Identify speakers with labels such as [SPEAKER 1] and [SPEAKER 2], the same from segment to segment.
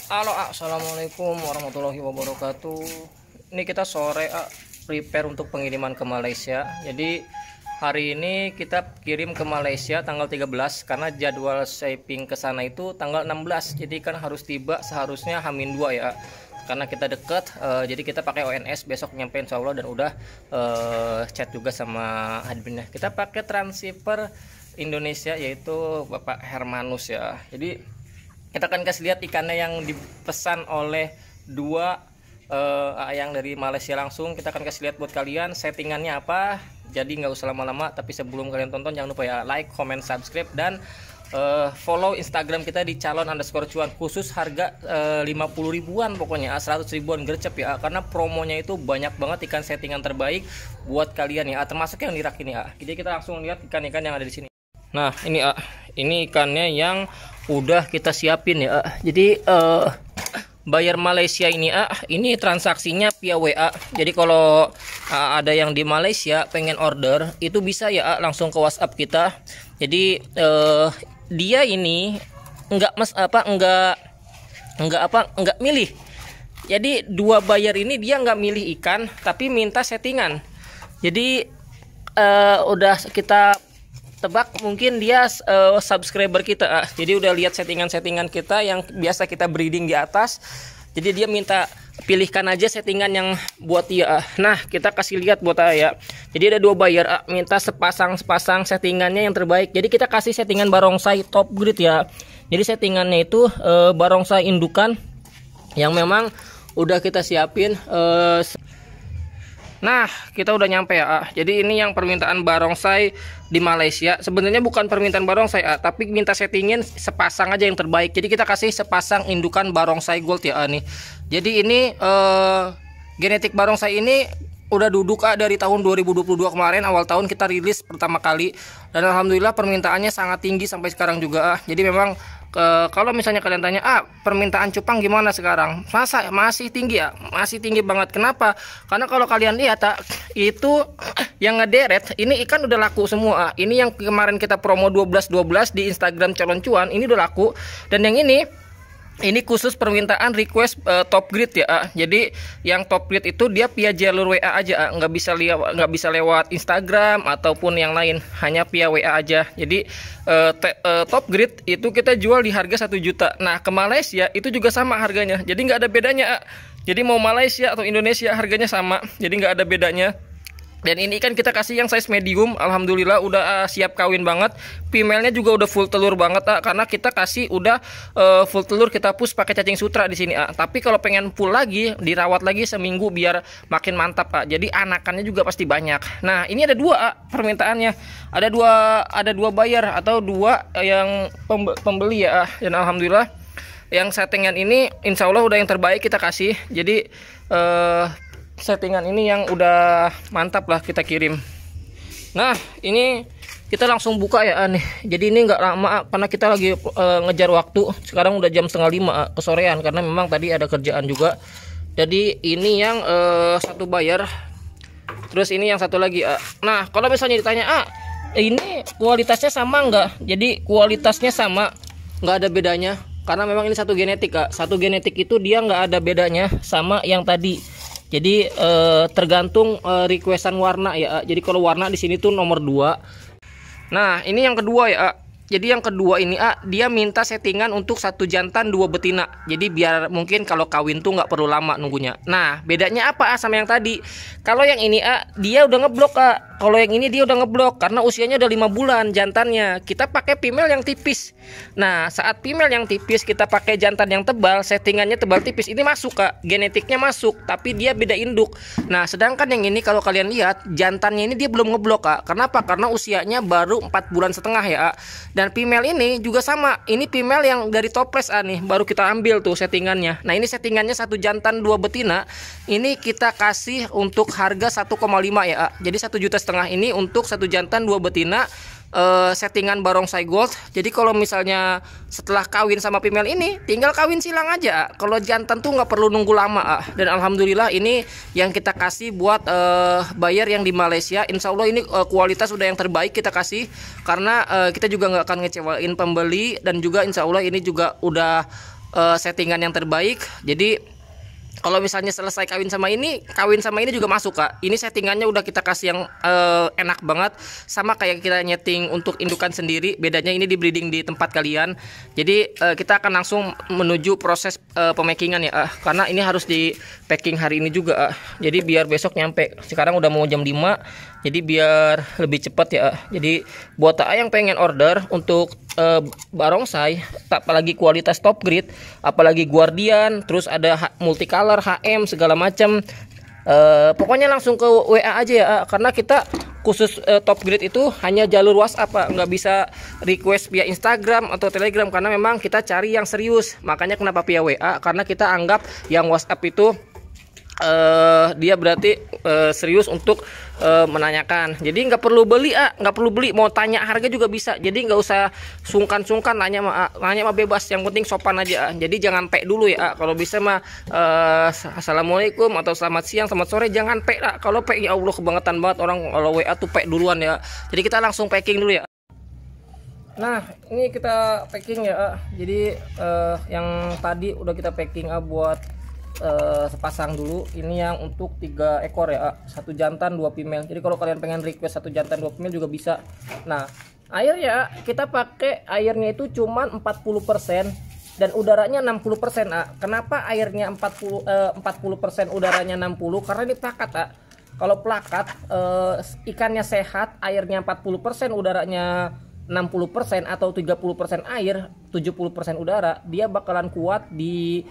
[SPEAKER 1] Halo, assalamualaikum warahmatullahi wabarakatuh. Ini kita sore prepare untuk pengiriman ke Malaysia. Jadi hari ini kita kirim ke Malaysia tanggal 13 karena jadwal shipping ke sana itu tanggal 16. Jadi kan harus tiba seharusnya H-2 ya. Karena kita dekat, jadi kita pakai ONS besok nyampe insya Allah, dan udah chat juga sama adminnya. Kita pakai transceiver Indonesia yaitu Bapak Hermanus ya. Jadi kita akan kasih lihat ikannya yang dipesan oleh dua yang dari Malaysia langsung. Kita akan kasih lihat buat kalian settingannya apa. Jadi nggak usah lama-lama, tapi sebelum kalian tonton jangan lupa ya like, comment, subscribe, dan follow Instagram kita di calon_cuan. Khusus harga 50 ribuan pokoknya, 100 ribuan gercep ya, karena promonya itu banyak banget ikan settingan terbaik buat kalian ya, termasuk yang di rak ini ya. Jadi kita langsung lihat ikan-ikan yang ada di sini. Nah ini ikannya yang udah kita siapin ya. Jadi bayar Malaysia ini transaksinya via WA. Jadi kalau ada yang di Malaysia pengen order itu bisa ya langsung ke WhatsApp kita. Jadi dia ini enggak milih. Jadi dua bayar ini dia nggak milih ikan tapi minta settingan. Jadi udah kita tebak mungkin dia subscriber kita. Jadi udah lihat settingan-settingan kita yang biasa kita breeding di atas. Jadi dia minta pilihkan aja settingan yang buat dia. Nah kita kasih lihat buat ya. Jadi ada dua buyer minta sepasang settingannya yang terbaik. Jadi kita kasih settingan barongsai top grade ya. Jadi settingannya itu barongsai indukan yang memang udah kita siapin. Nah kita udah nyampe ya. Jadi ini yang permintaan barongsai di Malaysia. Sebenarnya bukan permintaan barongsai tapi minta settingin sepasang aja yang terbaik. Jadi kita kasih sepasang indukan barongsai gold ya nih. Jadi ini genetik barongsai ini udah duduk dari tahun 2022 kemarin, awal tahun kita rilis pertama kali, dan alhamdulillah permintaannya sangat tinggi sampai sekarang juga. Jadi memang kalau misalnya kalian tanya permintaan cupang gimana sekarang, masih tinggi ya, masih tinggi banget. Kenapa? Karena kalau kalian lihat itu yang ngederet ini ikan udah laku semua. Ini yang kemarin kita promo 12 di Instagram calon cuan ini udah laku, dan yang ini khusus permintaan request top grade ya. Jadi yang top grade itu dia via jalur WA aja, nggak bisa lewat Instagram ataupun yang lain, hanya via WA aja. Jadi top grade itu kita jual di harga 1 juta. Nah ke Malaysia itu juga sama harganya, jadi nggak ada bedanya. Jadi mau Malaysia atau Indonesia harganya sama, jadi nggak ada bedanya. Dan ini kan kita kasih yang size medium, alhamdulillah udah siap kawin banget. Female-nya juga udah full telur banget karena kita kasih udah full telur, kita push pakai cacing sutra di sini Tapi kalau pengen full lagi, dirawat lagi seminggu biar makin mantap Jadi anakannya juga pasti banyak. Nah ini ada dua permintaannya, ada dua buyer atau dua yang pembeli ya. Dan alhamdulillah yang settingan ini insya Allah udah yang terbaik kita kasih. Jadi settingan ini yang udah mantap lah kita kirim. Nah ini kita langsung buka ya nih. Jadi ini nggak lama karena kita lagi ngejar waktu. Sekarang udah jam 4:30 kesorean karena memang tadi ada kerjaan juga. Jadi ini yang satu buyer, terus ini yang satu lagi Nah kalau misalnya ditanya ini kualitasnya sama nggak? Jadi kualitasnya sama, nggak ada bedanya karena memang ini satu genetik Satu genetik itu dia nggak ada bedanya sama yang tadi. Jadi tergantung requestan warna ya. Jadi kalau warna di sini tuh nomor 2. Nah ini yang kedua ya. Jadi yang kedua ini dia minta settingan untuk satu jantan 2 betina. Jadi biar mungkin kalau kawin tuh nggak perlu lama nunggunya. Nah bedanya apa sama yang tadi? Kalau yang ini dia udah ngeblok Kalau yang ini dia udah ngeblok karena usianya udah 5 bulan jantannya. Kita pakai female yang tipis. Nah saat female yang tipis kita pakai jantan yang tebal, settingannya tebal tipis, ini masuk genetiknya masuk, tapi dia beda induk. Nah sedangkan yang ini kalau kalian lihat jantannya ini dia belum ngeblok Kenapa? Karena usianya baru 4,5 bulan ya. Dan female ini juga sama. Ini female yang dari toples nih, baru kita ambil tuh settingannya. Nah ini settingannya satu jantan 2 betina. Ini kita kasih untuk harga 1,5 ya. Jadi 1,5 juta ini untuk satu jantan 2 betina. Settingan barongsai gold. Jadi kalau misalnya setelah kawin sama female ini tinggal kawin silang aja. Kalau jantan tuh nggak perlu nunggu lama Dan alhamdulillah ini yang kita kasih buat buyer yang di Malaysia. Insya Allah ini kualitas udah yang terbaik kita kasih, karena kita juga nggak akan ngecewain pembeli, dan juga insya Allah ini juga udah settingan yang terbaik. Jadi kalau misalnya selesai kawin sama ini juga masuk Kak. Ini settingannya udah kita kasih yang enak banget, sama kayak kita nyeting untuk indukan sendiri. Bedanya ini di breeding di tempat kalian. Jadi kita akan langsung menuju proses pemakingan ya, karena ini harus di packing hari ini juga. Jadi biar besok nyampe. Sekarang udah mau jam 5, jadi biar lebih cepat ya. Jadi buat yang pengen order untuk barongsai, apalagi kualitas top grade, apalagi Guardian, terus ada multicolor, HM segala macam, pokoknya langsung ke WA aja ya, karena kita khusus top grade itu hanya jalur WhatsApp Pak, nggak bisa request via Instagram atau Telegram, karena memang kita cari yang serius. Makanya kenapa via WA, karena kita anggap yang WhatsApp itu dia berarti serius untuk menanyakan. Jadi nggak perlu beli nggak perlu beli, mau tanya harga juga bisa. Jadi nggak usah sungkan-sungkan nanya mah bebas, yang penting sopan aja. Jadi jangan pek dulu ya, kalau bisa mah assalamualaikum atau selamat siang, selamat sore, jangan pek. Kalau pek ya Allah kebangetan banget orang, kalau WA tuh pek duluan ya. Jadi kita langsung packing dulu ya. Nah ini kita packing ya. Jadi yang tadi udah kita packing buat sepasang dulu. Ini yang untuk 3 ekor ya, 1 jantan 2 female. Jadi kalau kalian pengen request 1 jantan 2 female juga bisa. Nah air ya, kita pakai airnya itu cuman 40% dan udaranya 60%. Kenapa airnya 40% udaranya 60? Karena ini plakat. Kalau plakat ikannya sehat, airnya 40%, udaranya 60% atau 30% air, 70% udara, dia bakalan kuat di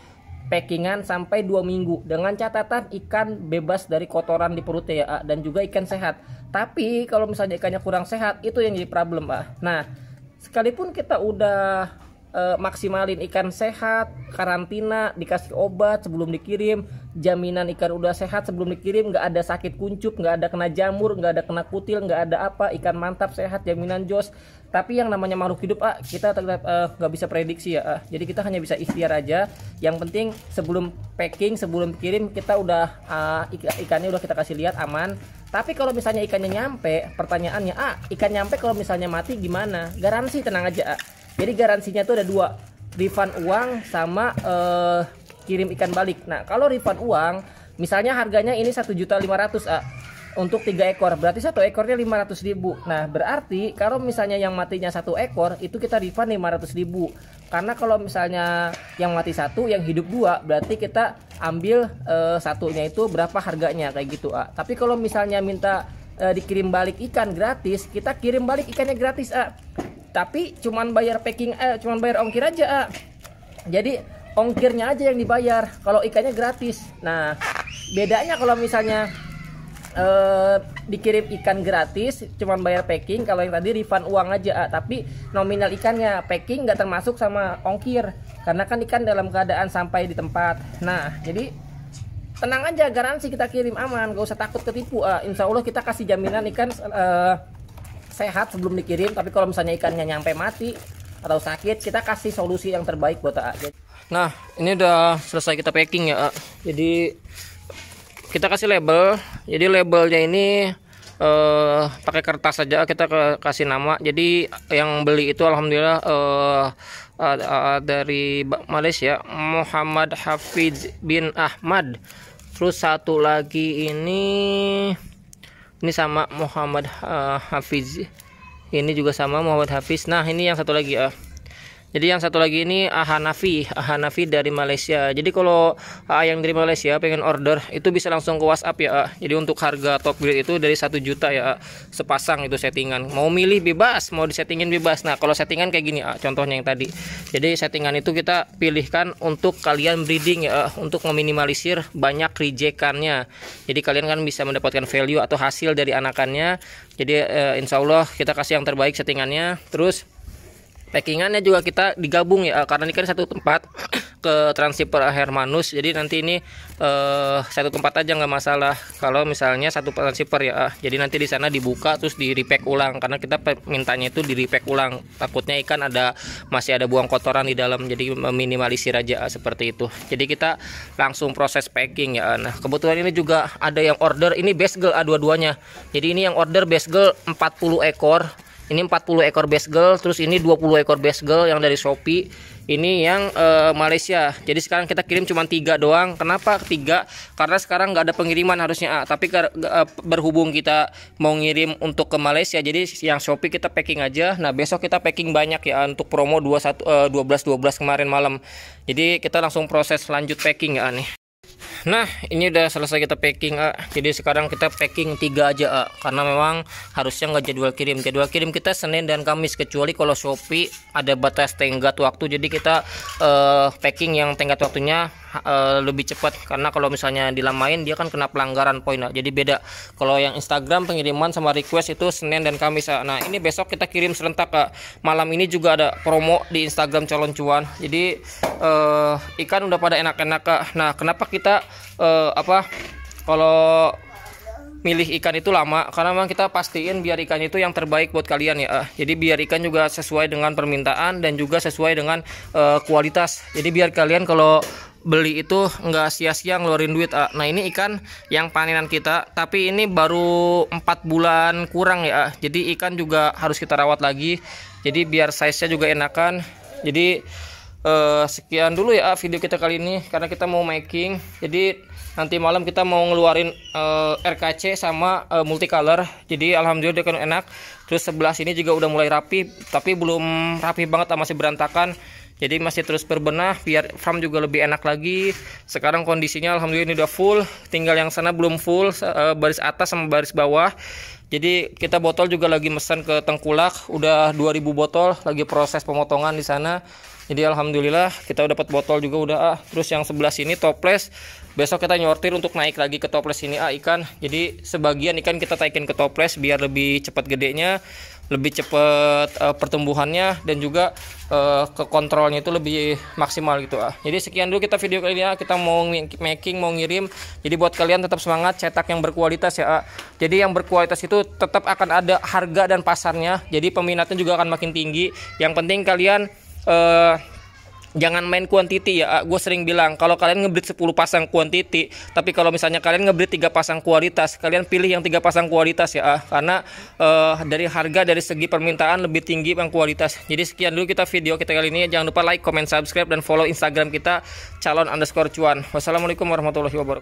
[SPEAKER 1] packingan sampai 2 minggu, dengan catatan ikan bebas dari kotoran di perutnya ya, dan juga ikan sehat. Tapi kalau misalnya ikannya kurang sehat, itu yang jadi problem Pak. Nah sekalipun kita udah maksimalin ikan sehat, karantina, dikasih obat sebelum dikirim, jaminan ikan udah sehat sebelum dikirim, nggak ada sakit kuncup, nggak ada kena jamur, nggak ada kena kutil, nggak ada apa, ikan mantap sehat, jaminan jos. Tapi yang namanya makhluk hidup kita tetap nggak bisa prediksi ya. Jadi kita hanya bisa ikhtiar aja. Yang penting sebelum packing, sebelum kirim, kita udah ikannya udah kita kasih lihat aman. Tapi kalau misalnya ikannya nyampe, pertanyaannya ikan nyampe kalau misalnya mati gimana? Garansi, tenang aja Jadi garansinya itu ada 2, refund uang sama kirim ikan balik. Nah kalau refund uang, misalnya harganya ini 1.500.000 untuk 3 ekor, berarti 1 ekornya 500.000. Nah berarti kalau misalnya yang matinya 1 ekor, itu kita refund 500.000. Karena kalau misalnya yang mati 1, yang hidup 2, berarti kita ambil satunya itu berapa harganya, kayak gitu Tapi kalau misalnya minta dikirim balik ikan gratis, kita kirim balik ikannya gratis tapi cuman bayar packing, cuman bayar ongkir aja Jadi ongkirnya aja yang dibayar, kalau ikannya gratis. Nah bedanya kalau misalnya dikirim ikan gratis cuman bayar packing, kalau yang tadi refund uang aja tapi nominal ikannya, packing nggak termasuk sama ongkir, karena kan ikan dalam keadaan sampai di tempat. Nah jadi tenang aja, garansi kita kirim aman, gak usah takut ketipu. Insya Allah kita kasih jaminan ikan sehat sebelum dikirim. Tapi kalau misalnya ikannya nyampe mati atau sakit, kita kasih solusi yang terbaik buat Nah ini udah selesai kita packing ya. Jadi kita kasih label. Jadi labelnya ini pakai kertas saja, kita kasih nama. Jadi yang beli itu alhamdulillah dari Malaysia, Muhammad Hafiz bin Ahmad. Terus satu lagi ini sama Muhammad Hafiz. Ini juga sama Muhammad Hafiz. Nah ini yang satu lagi Jadi yang satu lagi ini Hanafi dari Malaysia. Jadi kalau yang dari Malaysia pengen order, itu bisa langsung ke WhatsApp ya. Jadi untuk harga top grade itu dari 1 juta ya, sepasang itu settingan. Mau milih bebas, mau disettingin bebas. Nah kalau settingan kayak gini contohnya yang tadi. Jadi settingan itu kita pilihkan untuk kalian breeding ya, untuk meminimalisir banyak rejekannya. Jadi kalian kan bisa mendapatkan value atau hasil dari anakannya. Jadi insya Allah kita kasih yang terbaik settingannya. Terus packingannya juga kita digabung ya, karena ini kan satu tempat ke Transhipper Hermanus. Jadi nanti ini satu tempat aja nggak masalah kalau misalnya satu Transhipper ya. Jadi nanti di sana dibuka terus di repack ulang, karena kita mintanya itu di repack ulang. Takutnya ikan masih ada buang kotoran di dalam, jadi meminimalisir aja seperti itu. Jadi kita langsung proses packing ya. Nah kebetulan ini juga ada yang order ini best girl dua-duanya. Jadi ini yang order best girl 40 ekor. Ini 40 ekor basegel, terus ini 20 ekor basegel yang dari Shopee. Ini yang Malaysia. Jadi sekarang kita kirim cuma 3 doang. Kenapa 3? Karena sekarang nggak ada pengiriman harusnya. Tapi berhubung kita mau ngirim untuk ke Malaysia, jadi yang Shopee kita packing aja. Nah besok kita packing banyak ya untuk promo 12 kemarin malam. Jadi kita langsung proses lanjut packing ya nih. Nah ini udah selesai kita packing jadi sekarang kita packing 3 aja karena memang harusnya nggak jadwal kirim kita Senin dan Kamis, kecuali kalau Shopee ada batas tenggat waktu, jadi kita packing yang tenggat waktunya lebih cepat, karena kalau misalnya dilamain dia kan kena pelanggaran poin jadi beda. Kalau yang Instagram pengiriman sama request itu Senin dan Kamis nah ini besok kita kirim serentak malam ini juga ada promo di Instagram calon cuan, jadi ikan udah pada enak-enak nah kenapa kita kalau milih ikan itu lama, karena memang kita pastiin biar ikan itu yang terbaik buat kalian ya. Jadi biar ikan juga sesuai dengan permintaan dan juga sesuai dengan kualitas. Jadi biar kalian kalau beli itu nggak sia-sia ngeluarin duit Nah ini ikan yang panenan kita, tapi ini baru 4 bulan kurang ya. Jadi ikan juga harus kita rawat lagi, jadi biar size nya juga enakan. Jadi sekian dulu ya video kita kali ini, karena kita mau making. Jadi nanti malam kita mau ngeluarin RKC sama multicolor. Jadi alhamdulillah dia kan enak. Terus sebelah sini juga udah mulai rapi, tapi belum rapi banget, masih berantakan. Jadi masih terus berbenah biar farm juga lebih enak lagi. Sekarang kondisinya alhamdulillah ini udah full, tinggal yang sana belum full, baris atas sama baris bawah. Jadi kita botol juga lagi mesen ke Tengkulak, udah 2000 botol, lagi proses pemotongan di sana. Jadi alhamdulillah kita udah dapat botol juga udah Terus yang sebelah sini toples, besok kita nyortir untuk naik lagi ke toples ini ikan. Jadi sebagian ikan kita taikin ke toples biar lebih cepat gedenya, lebih cepat pertumbuhannya, dan juga ke kontrolnya itu lebih maksimal gitu Jadi sekian dulu kita video kali ini kita mau making, mau ngirim. Jadi buat kalian tetap semangat, cetak yang berkualitas ya Jadi yang berkualitas itu tetap akan ada harga dan pasarnya, jadi peminatnya juga akan makin tinggi. Yang penting kalian jangan main quantity ya. Gue sering bilang kalau kalian ngebreed 10 pasang quantity, tapi kalau misalnya kalian ngebreed 3 pasang kualitas, kalian pilih yang 3 pasang kualitas ya karena dari harga, dari segi permintaan lebih tinggi yang kualitas. Jadi sekian dulu kita video kita kali ini. Jangan lupa like, comment, subscribe, dan follow Instagram kita calon_cuan. Wassalamualaikum warahmatullahi wabarakatuh.